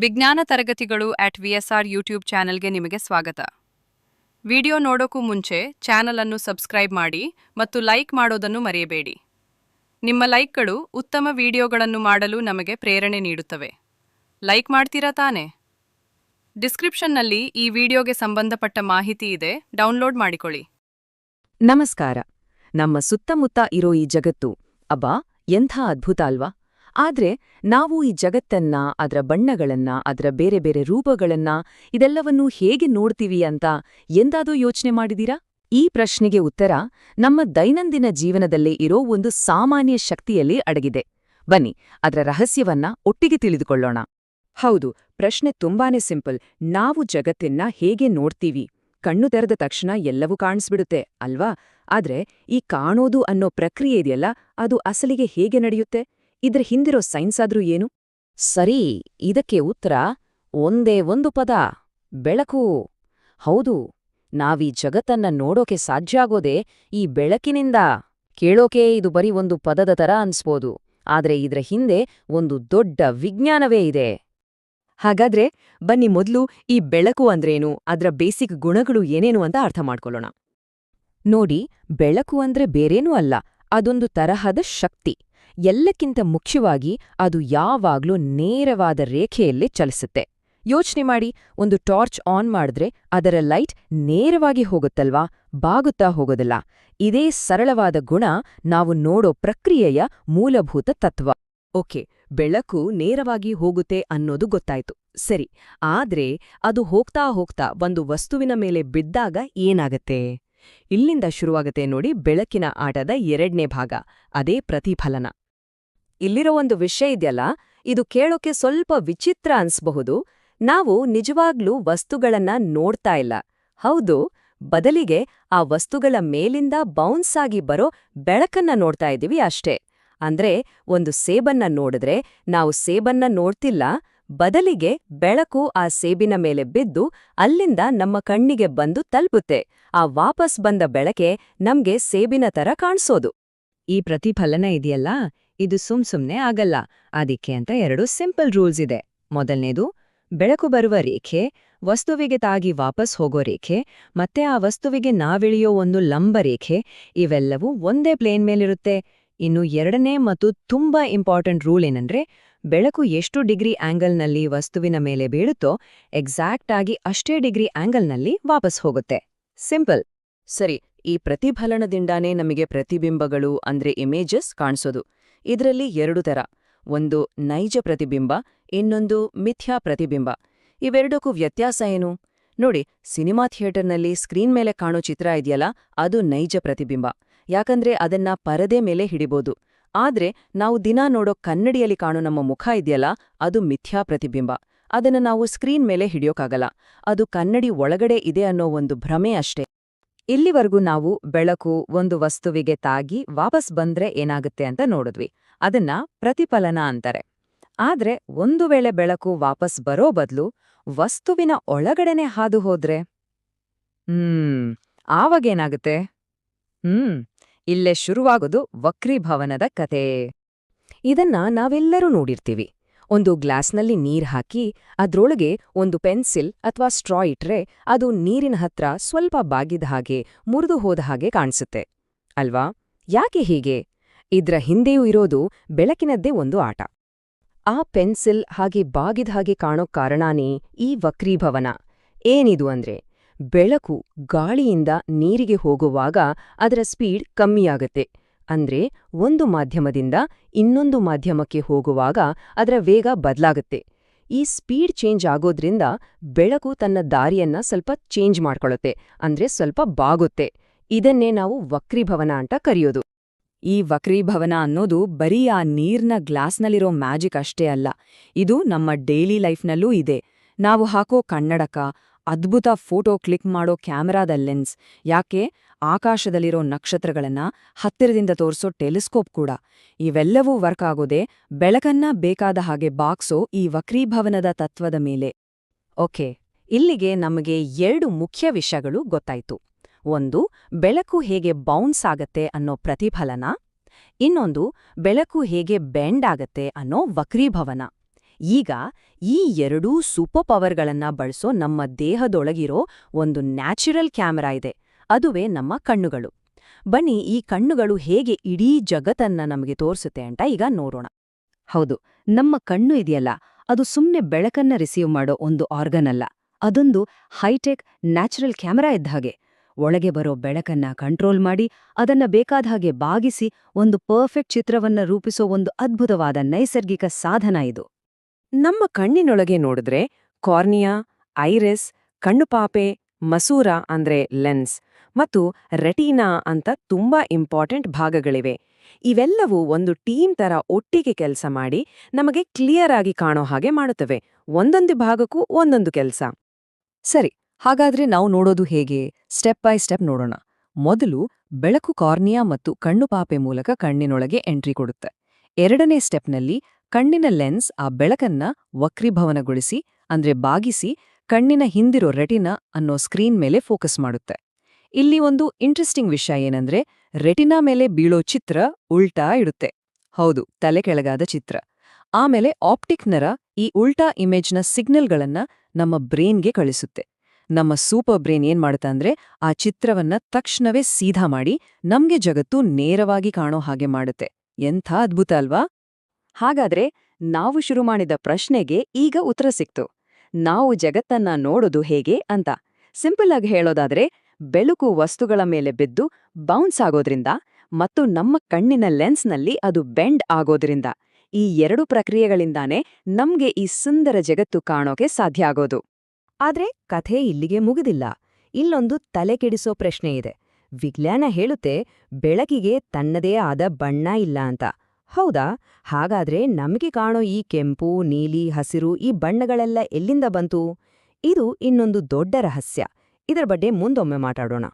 ವಿಜ್ಞಾನ ತರಗತಿಗಳು @VSR YouTube ಚಾನೆಲ್ಗೆ ನಿಮಗೆ ಸ್ವಾಗತ. ವಿಡಿಯೋ ನೋಡೋಕ್ಕೂ ಮುಂಚೆ ಚಾನೆಲ್ ಅನ್ನು ಸಬ್ಸ್ಕ್ರೈಬ್ ಮಾಡಿ ಮತ್ತು ಲೈಕ್ ಮಾಡೋದನ್ನು ಮರೆಯಬೇಡಿ. ನಿಮ್ಮ ಲೈಕ್ಗಳು ಉತ್ತಮ ವಿಡಿಯೋಗಳನ್ನು ಮಾಡಲು ನಮಗೆ ಪ್ರೇರಣೆ ನೀಡುತ್ತವೆ. ಲೈಕ್ ಮಾಡ್ತೀರಾ ತಾನೇ? ಡಿಸ್ಕ್ರಿಪ್ಷನ್ನಲ್ಲಿ ಈ ವಿಡಿಯೋಗೆ ಸಂಬಂಧಪಟ್ಟ ಮಾಹಿತಿ ಇದೆ, ಡೌನ್ಲೋಡ್ ಮಾಡಿಕೊಳ್ಳಿ. ನಮಸ್ಕಾರ. ನಮ್ಮ ಸುತ್ತಮುತ್ತ ಇರೋ ಈ ಜಗತ್ತು ಅಬ್ಬಾ ಎಂಥ ಅದ್ಭುತ ಅಲ್ವಾ? ಆದ್ರೆ ನಾವು ಈ ಜಗತ್ತನ್ನ, ಅದರ ಬಣ್ಣಗಳನ್ನ, ಅದರ ಬೇರೆ ಬೇರೆ ರೂಪಗಳನ್ನ ಇದೆಲ್ಲವನ್ನೂ ಹೇಗೆ ನೋಡ್ತೀವಿ ಅಂತ ಎಂದಾದರೂ ಯೋಚನೆ ಮಾಡಿದೀರಾ? ಈ ಪ್ರಶ್ನೆಗೆ ಉತ್ತರ ನಮ್ಮ ದೈನಂದಿನ ಜೀವನದಲ್ಲೇ ಇರೋ ಒಂದು ಸಾಮಾನ್ಯ ಶಕ್ತಿಯಲ್ಲಿ ಅಡಗಿದೆ. ಬನ್ನಿ, ಅದರ ರಹಸ್ಯವನ್ನ ಒಟ್ಟಿಗೆ ತಿಳಿದುಕೊಳ್ಳೋಣ. ಹೌದು, ಪ್ರಶ್ನೆ ತುಂಬಾನೇ ಸಿಂಪಲ್. ನಾವು ಜಗತ್ತನ್ನ ಹೇಗೆ ನೋಡ್ತೀವಿ? ಕಣ್ಣು ತೆರೆದ ತಕ್ಷಣ ಎಲ್ಲವೂ ಕಾಣಿಸ್ಬಿಡುತ್ತೆ ಅಲ್ವಾ? ಆದ್ರೆ ಈ ಕಾಣೋದು ಅನ್ನೋ ಪ್ರಕ್ರಿಯೆ ಇದೆಯಲ್ಲ, ಅದು ಅಸಲಿಗೆ ಹೇಗೆ ನಡೆಯುತ್ತೆ? ಇದ್ರ ಹಿಂದಿರೋ ಸೈನ್ಸ್ ಆದ್ರೂ ಏನು? ಸರಿ, ಇದಕ್ಕೆ ಉತ್ತರ ಒಂದೇ ಒಂದು ಪದ: ಬೆಳಕು. ಹೌದು, ನಾವೀ ಜಗತ್ತನ್ನ ನೋಡೋಕೆ ಸಾಧ್ಯ ಆಗೋದೇ ಈ ಬೆಳಕಿನಿಂದ. ಕೇಳೋಕೆ ಇದು ಬರೀ ಒಂದು ಪದದ ತರ ಅನ್ಸ್ಬೋದು, ಆದ್ರೆ ಇದ್ರ ಹಿಂದೆ ಒಂದು ದೊಡ್ಡ ವಿಜ್ಞಾನವೇ ಇದೆ. ಹಾಗಾದ್ರೆ ಬನ್ನಿ ಮೊದ್ಲು ಈ ಬೆಳಕು ಅಂದ್ರೇನು, ಅದ್ರ ಬೇಸಿಕ್ ಗುಣಗಳು ಏನೇನು ಅಂತ ಅರ್ಥ ಮಾಡ್ಕೊಳ್ಳೋಣ. ನೋಡಿ, ಬೆಳಕು ಅಂದ್ರೆ ಬೇರೇನೂ ಅಲ್ಲ, ಅದೊಂದು ತರಹದ ಶಕ್ತಿ. ಎಲ್ಲಕ್ಕಿಂತ ಮುಖ್ಯವಾಗಿ ಅದು ಯಾವಾಗ್ಲೂ ನೇರವಾದ ರೇಖೆಯಲ್ಲೇ ಚಲಿಸುತ್ತೆ. ಯೋಚನೆ ಮಾಡಿ, ಒಂದು ಟಾರ್ಚ್ ಆನ್ ಮಾಡಿದ್ರೆ ಅದರ ಲೈಟ್ ನೇರವಾಗಿ ಹೋಗುತ್ತಲ್ವಾ, ಬಾಗುತ್ತಾ ಹೋಗೋದಿಲ್ಲ. ಇದೇ ಸರಳವಾದ ಗುಣ ನಾವು ನೋಡೋ ಪ್ರಕ್ರಿಯೆಯ ಮೂಲಭೂತ ತತ್ವ. ಓಕೆ, ಬೆಳಕು ನೇರವಾಗಿ ಹೋಗುತ್ತೆ ಅನ್ನೋದು ಗೊತ್ತಾಯ್ತು. ಸರಿ, ಆದ್ರೆ ಅದು ಹೋಗ್ತಾ ಹೋಗ್ತಾ ಒಂದು ವಸ್ತುವಿನ ಮೇಲೆ ಬಿದ್ದಾಗ ಏನಾಗತ್ತೆ? ಇಲ್ಲಿಂದ ಶುರುವಾಗತ್ತೆ ನೋಡಿ ಬೆಳಕಿನ ಆಟದ ಎರಡನೇ ಭಾಗ, ಅದೇ ಪ್ರತಿಫಲನ. ಇಲ್ಲಿರೋ ಒಂದು ವಿಷಯ ಇದೆಯಲ್ಲ, ಇದು ಕೇಳೋಕೆ ಸ್ವಲ್ಪ ವಿಚಿತ್ರ ಅನ್ಸ್ಬಹುದು. ನಾವು ನಿಜವಾಗ್ಲೂ ವಸ್ತುಗಳನ್ನ ನೋಡ್ತಾ ಇಲ್ಲ. ಹೌದು, ಬದಲಿಗೆ ಆ ವಸ್ತುಗಳ ಮೇಲಿಂದ ಬೌನ್ಸ್ ಆಗಿ ಬರೋ ಬೆಳಕನ್ನ ನೋಡ್ತಾ ಇದ್ದೀವಿ ಅಷ್ಟೇ. ಅಂದ್ರೆ ಒಂದು ಸೇಬನ್ನ ನೋಡಿದ್ರೆ ನಾವು ಸೇಬನ್ನ ನೋಡ್ತಿಲ್ಲ, ಬದಲಿಗೆ ಬೆಳಕು ಆ ಸೇಬಿನ ಮೇಲೆ ಬಿದ್ದು ಅಲ್ಲಿಂದ ನಮ್ಮ ಕಣ್ಣಿಗೆ ಬಂದು ತಲುಪುತ್ತೆ. ಆ ವಾಪಸ್ ಬಂದ ಬೆಳಕೆ ನಮ್ಗೆ ಸೇಬಿನ ತರ ಕಾಣಿಸೋದು. ಈ ಪ್ರತಿಫಲನ ಇದೆಯಲ್ಲ, ಇದು ಸುಮ್ನೆ ಆಗಲ್ಲ. ಅದಕ್ಕೆ ಅಂತ 2 ಸಿಂಪಲ್ ರೂಲ್ಸ್ ಇದೆ. ಮೊದಲನೇದು, ಬೆಳಕು ಬರುವ ರೇಖೆ, ವಸ್ತುವಿಗೆ ತಾಗಿ ವಾಪಸ್ ಹೋಗೋ ರೇಖೆ, ಮತ್ತೆ ಆ ವಸ್ತುವಿಗೆ ನಾವಿಳಿಯೋ ಒಂದು ಲಂಬ ರೇಖೆ, ಇವೆಲ್ಲವೂ ಒಂದೇ ಪ್ಲೇನ್ ಮೇಲಿರುತ್ತೆ. ಇನ್ನು ಎರಡನೇ ಮತ್ತು ತುಂಬಾ ಇಂಪಾರ್ಟೆಂಟ್ ರೂಲ್ ಏನಂದ್ರೆ, ಬೆಳಕು ಎಷ್ಟು ಡಿಗ್ರಿ ಆಂಗಲ್ನಲ್ಲಿ ವಸ್ತುವಿನ ಮೇಲೆ ಬೀಳುತ್ತೋ ಎಕ್ಸಾಕ್ಟ್ ಆಗಿ ಅಷ್ಟೇ ಡಿಗ್ರಿ ಆಂಗಲ್ನಲ್ಲಿ ವಾಪಸ್ ಹೋಗುತ್ತೆ. ಸಿಂಪಲ್. ಸರಿ, ಈ ಪ್ರತಿಫಲನದಿಂದಾನೇ ನಮಗೆ ಪ್ರತಿಬಿಂಬಗಳು ಅಂದ್ರೆ ಇಮೇಜಸ್ ಕಾಣಿಸೋದು. ಇದರಲ್ಲಿ 2 ಥರ, ಒಂದು ನೈಜ ಪ್ರತಿಬಿಂಬ, ಇನ್ನೊಂದು ಮಿಥ್ಯಾ ಪ್ರತಿಬಿಂಬ. ಇವೆರಡಕ್ಕೂ ವ್ಯತ್ಯಾಸ ಏನು ನೋಡಿ. ಸಿನಿಮಾ ಥಿಯೇಟರ್ನಲ್ಲಿ ಸ್ಕ್ರೀನ್ ಮೇಲೆ ಕಾಣೋ ಚಿತ್ರ ಇದೆಯಲ್ಲ, ಅದು ನೈಜ ಪ್ರತಿಬಿಂಬ, ಯಾಕಂದ್ರೆ ಅದನ್ನ ಪರದೆ ಮೇಲೆ ಹಿಡಿಬೋದು. ಆದ್ರೆ ನಾವು ದಿನಾ ನೋಡೋ ಕನ್ನಡಿಯಲ್ಲಿ ಕಾಣೋ ನಮ್ಮ ಮುಖ ಇದೆಯಲ್ಲ, ಅದು ಮಿಥ್ಯಾ ಪ್ರತಿಬಿಂಬ. ಅದನ್ನ ನಾವು ಸ್ಕ್ರೀನ್ ಮೇಲೆ ಹಿಡಿಯೋಕ್ಕಾಗಲ್ಲ, ಅದು ಕನ್ನಡಿ ಒಳಗಡೆ ಇದೆ ಅನ್ನೋ ಒಂದು ಭ್ರಮೆ ಅಷ್ಟೇ. ಇಲ್ಲಿವರೆಗೂ ನಾವು ಬೆಳಕು ಒಂದು ವಸ್ತುವಿಗೆ ತಾಗಿ ವಾಪಸ್ ಬಂದ್ರೆ ಏನಾಗುತ್ತೆ ಅಂತ ನೋಡಿದ್ವಿ. ಅದನ್ನ ಪ್ರತಿಫಲನ ಅಂತಾರೆ. ಆದ್ರೆ ಒಂದು ವೇಳೆ ಬೆಳಕು ವಾಪಸ್ ಬರೋ ಬದಲು ವಸ್ತುವಿನ ಒಳಗಡೆನೆ ಹಾದು ಹೋದ್ರೆ ಆವಾಗೇನಾಗುತ್ತೆ? ಇಲ್ಲೇ ಶುರುವಾಗೋದು ವಕ್ರೀಭವನದ ಕತೆ. ಇದನ್ನ ನಾವೆಲ್ಲರೂ ನೋಡಿರ್ತೀವಿ. ಒಂದು ಗ್ಲಾಸ್ನಲ್ಲಿ ನೀರ್ ಹಾಕಿ ಅದ್ರೊಳಗೆ ಒಂದು ಪೆನ್ಸಿಲ್ ಅಥವಾ ಸ್ಟ್ರಾ ಇಟ್ರೆ ಅದು ನೀರಿನ ಹತ್ರ ಸ್ವಲ್ಪ ಬಾಗಿದ ಹಾಗೆ, ಮುರಿದು ಹೋದ ಹಾಗೆ ಕಾಣಿಸುತ್ತೆ ಅಲ್ವಾ? ಯಾಕೆ ಹೀಗೆ? ಇದ್ರ ಹಿಂದೆಯೂ ಇರೋದು ಬೆಳಕಿನದ್ದೇ ಒಂದು ಆಟ. ಆ ಪೆನ್ಸಿಲ್ ಹಾಗೆ ಬಾಗಿದ ಹಾಗೆ ಕಾಣೋ ಕಾರಣನೇ ಈ ವಕ್ರೀಭವನ. ಏನಿದು ಅಂದ್ರೆ, ಬೆಳಕು ಗಾಳಿಯಿಂದ ನೀರಿಗೆ ಹೋಗುವಾಗ ಅದರ ಸ್ಪೀಡ್ ಕಮ್ಮಿಯಾಗತ್ತೆ. ಅಂದ್ರೆ ಒಂದು ಮಾಧ್ಯಮದಿಂದ ಇನ್ನೊಂದು ಮಾಧ್ಯಮಕ್ಕೆ ಹೋಗುವಾಗ ಅದರ ವೇಗ ಬದಲಾಗುತ್ತೆ. ಈ ಸ್ಪೀಡ್ ಚೇಂಜ್ ಆಗೋದ್ರಿಂದ ಬೆಳಕು ತನ್ನ ದಾರಿಯನ್ನ ಸ್ವಲ್ಪ ಚೇಂಜ್ ಮಾಡ್ಕೊಳ್ಳುತ್ತೆ, ಅಂದ್ರೆ ಸ್ವಲ್ಪ ಬಾಗುತ್ತೆ. ಇದನ್ನೇ ನಾವು ವಕ್ರೀಭವನ ಅಂತ ಕರೆಯೋದು. ಈ ವಕ್ರೀಭವನ ಅನ್ನೋದು ಬರೀ ಆ ನೀರ್ನ ಗ್ಲಾಸ್ನಲ್ಲಿರೋ ಮ್ಯಾಜಿಕ್ ಅಷ್ಟೇ ಅಲ್ಲ, ಇದು ನಮ್ಮ ಡೈಲಿ ಲೈಫ್ನಲ್ಲೂ ಇದೆ. ನಾವು ಹಾಕೋ ಕನ್ನಡಕ, ಅದ್ಭುತ ಫೋಟೋ ಕ್ಲಿಕ್ ಮಾಡೋ ಕ್ಯಾಮೆರಾದ ಲೆನ್ಸ್, ಯಾಕೆ ಆಕಾಶದಲ್ಲಿರೋ ನಕ್ಷತ್ರಗಳನ್ನ ಹತ್ತಿರದಿಂದ ತೋರಿಸೋ ಟೆಲಿಸ್ಕೋಪ್ ಕೂಡ, ಇವೆಲ್ಲವೂ ವರ್ಕ್ ಆಗೋದೇ ಬೆಳಕನ್ನ ಬೇಕಾದ ಹಾಗೆ ಬಾಗ್ಸೋ ಈ ವಕ್ರೀಭವನದ ತತ್ವದ ಮೇಲೆ. ಓಕೆ, ಇಲ್ಲಿಗೆ ನಮಗೆ 2 ಮುಖ್ಯ ವಿಷಯಗಳು ಗೊತ್ತಾಯ್ತು. ಒಂದು, ಬೆಳಕು ಹೇಗೆ ಬೌನ್ಸ್ ಆಗತ್ತೆ ಅನ್ನೋ ಪ್ರತಿಫಲನ. ಇನ್ನೊಂದು, ಬೆಳಕು ಹೇಗೆ ಬೆಂಡ್ ಆಗತ್ತೆ ಅನ್ನೋ ವಕ್ರೀಭವನ. ಈಗ ಈ ಎರಡೂ ಸೂಪರ್ ಪವರ್ಗಳನ್ನ ಬಳಸೋ ನಮ್ಮ ದೇಹದೊಳಗಿರೋ ಒಂದು ನ್ಯಾಚುರಲ್ ಕ್ಯಾಮೆರಾ ಇದೆ. ಅದುವೇ ನಮ್ಮ ಕಣ್ಣುಗಳು. ಬನ್ನಿ, ಈ ಕಣ್ಣುಗಳು ಹೇಗೆ ಇಡೀ ಜಗತ್ತನ್ನ ನಮಗೆ ತೋರಿಸುತ್ತೆ ಅಂತ ಈಗ ನೋಡೋಣ. ಹೌದು, ನಮ್ಮ ಕಣ್ಣು ಇದೆಯಲ್ಲ, ಅದು ಸುಮ್ನೆ ಬೆಳಕನ್ನ ರಿಸೀವ್ ಮಾಡೋ ಒಂದು ಆರ್ಗನ್ ಅಲ್ಲ. ಅದೊಂದು ಹೈಟೆಕ್ ನ್ಯಾಚುರಲ್ ಕ್ಯಾಮೆರಾ ಇದ್ದ ಹಾಗೆ. ಒಳಗೆ ಬರೋ ಬೆಳಕನ್ನ ಕಂಟ್ರೋಲ್ ಮಾಡಿ ಅದನ್ನ ಬೇಕಾದ ಹಾಗೆ ಬಾಗಿಸಿ ಒಂದು ಪರ್ಫೆಕ್ಟ್ ಚಿತ್ರವನ್ನ ರೂಪಿಸೋ ಒಂದು ಅದ್ಭುತವಾದ ನೈಸರ್ಗಿಕ ಸಾಧನ ಇದು. ನಮ್ಮ ಕಣ್ಣಿನೊಳಗೆ ನೋಡಿದ್ರೆ ಕಾರ್ನಿಯಾ, ಐರಿಸ್, ಕಣ್ಣುಪಾಪೆ, ಮಸೂರ ಅಂದ್ರೆ ಲೆನ್ಸ್ ಮತ್ತು ರೆಟಿನಾ ಅಂತ ತುಂಬಾ ಇಂಪಾರ್ಟೆಂಟ್ ಭಾಗಗಳಿವೆ. ಇವೆಲ್ಲವೂ ಒಂದು ಟೀಮ್ ತರ ಒಟ್ಟಿಗೆ ಕೆಲಸ ಮಾಡಿ ನಮಗೆ ಕ್ಲಿಯರ್ ಆಗಿ ಕಾಣೋ ಹಾಗೆ ಮಾಡುತ್ತವೆ. ಒಂದೊಂದು ಭಾಗಕ್ಕೂ ಒಂದೊಂದು ಕೆಲಸ. ಸರಿ, ಹಾಗಾದ್ರೆ ನಾವು ನೋಡೋದು ಹೇಗೆ? ಸ್ಟೆಪ್ ಬೈ ಸ್ಟೆಪ್ ನೋಡೋಣ. ಮೊದಲು ಬೆಳಕು ಕಾರ್ನಿಯಾ ಮತ್ತು ಕಣ್ಣುಪಾಪೆ ಮೂಲಕ ಕಣ್ಣಿನೊಳಗೆ ಎಂಟ್ರಿ ಕೊಡುತ್ತೆ. ಎರಡನೇ ಸ್ಟೆಪ್ನಲ್ಲಿ ಕಣ್ಣಿನ ಲೆನ್ಸ್ ಆ ಬೆಳಕನ್ನ ವಕ್ರೀಭವನಗೊಳಿಸಿ ಅಂದ್ರೆ ಬಾಗಿಸಿ ಕಣ್ಣಿನ ಹಿಂದಿರೋ ರೆಟಿನಾ ಅನ್ನೋ ಸ್ಕ್ರೀನ್ ಮೇಲೆ ಫೋಕಸ್ ಮಾಡುತ್ತೆ. ಇಲ್ಲಿ ಒಂದು ಇಂಟ್ರೆಸ್ಟಿಂಗ್ ವಿಷಯ ಏನಂದ್ರೆ, ರೆಟಿನಾ ಮೇಲೆ ಬೀಳೋ ಚಿತ್ರ ಉಲ್ಟಾ ಇಡುತ್ತೆ. ಹೌದು, ತಲೆ ಕೆಳಗಾದ ಚಿತ್ರ. ಆಮೇಲೆ ಆಪ್ಟಿಕ್ ನರ ಈ ಉಲ್ಟಾ ಇಮೇಜ್ನ ಸಿಗ್ನಲ್ಗಳನ್ನ ನಮ್ಮ ಬ್ರೇನ್ಗೆ ಕಳಿಸುತ್ತೆ. ನಮ್ಮ ಸೂಪರ್ ಬ್ರೇನ್ ಏನ್ ಮಾಡುತ್ತೆ ಅಂದ್ರೆ, ಆ ಚಿತ್ರವನ್ನ ತಕ್ಷಣವೇ ಸೀದಾ ಮಾಡಿ ನಮ್ಗೆ ಜಗತ್ತು ನೇರವಾಗಿ ಕಾಣೋ ಹಾಗೆ ಮಾಡುತ್ತೆ. ಎಂಥ ಅದ್ಭುತ ಅಲ್ವಾ? ಹಾಗಾದ್ರೆ ನಾವು ಶುರು ಮಾಡಿದ ಪ್ರಶ್ನೆಗೆ ಈಗ ಉತ್ತರ ಸಿಕ್ತು. ನಾವು ಜಗತ್ತನ್ನ ನೋಡೋದು ಹೇಗೆ ಅಂತ. ಸಿಂಪಲ್ ಆಗಿ ಹೇಳೋದಾದ್ರೆ, ಬೆಳಕು ವಸ್ತುಗಳ ಮೇಲೆ ಬಿದ್ದು ಬೌನ್ಸ್ ಆಗೋದ್ರಿಂದ ಮತ್ತು ನಮ್ಮ ಕಣ್ಣಿನ ಲೆನ್ಸ್ನಲ್ಲಿ ಅದು ಬೆಂಡ್ ಆಗೋದ್ರಿಂದ. ಈ ಎರಡು ಪ್ರಕ್ರಿಯೆಗಳಿಂದಾನೇ ನಮ್ಗೆ ಈ ಸುಂದರ ಜಗತ್ತು ಕಾಣೋಕೆ ಸಾಧ್ಯ ಆಗೋದು. ಆದ್ರೆ ಕಥೆ ಇಲ್ಲಿಗೆ ಮುಗಿದಿಲ್ಲ. ಇಲ್ಲೊಂದು ತಲೆಕೆಡಿಸೋ ಪ್ರಶ್ನೆ ಇದೆ. ವಿಜ್ಞಾನ ಹೇಳುತ್ತೆ ಬೆಳಕಿಗೆ ತನ್ನದೇ ಆದ ಬಣ್ಣ ಇಲ್ಲ ಅಂತ. ಹೌದಾ? ಹಾಗಾದ್ರೆ ನಮಗೆ ಕಾಣೋ ಈ ಕೆಂಪು, ನೀಲಿ, ಹಸಿರು ಈ ಬಣ್ಣಗಳೆಲ್ಲ ಎಲ್ಲಿಂದ ಬಂತು? ಇದು ಇನ್ನೊಂದು ದೊಡ್ಡ ರಹಸ್ಯ. ಇದರ ಬಗ್ಗೆ ಮುಂದೊಮ್ಮೆ ಮಾತಾಡೋಣ.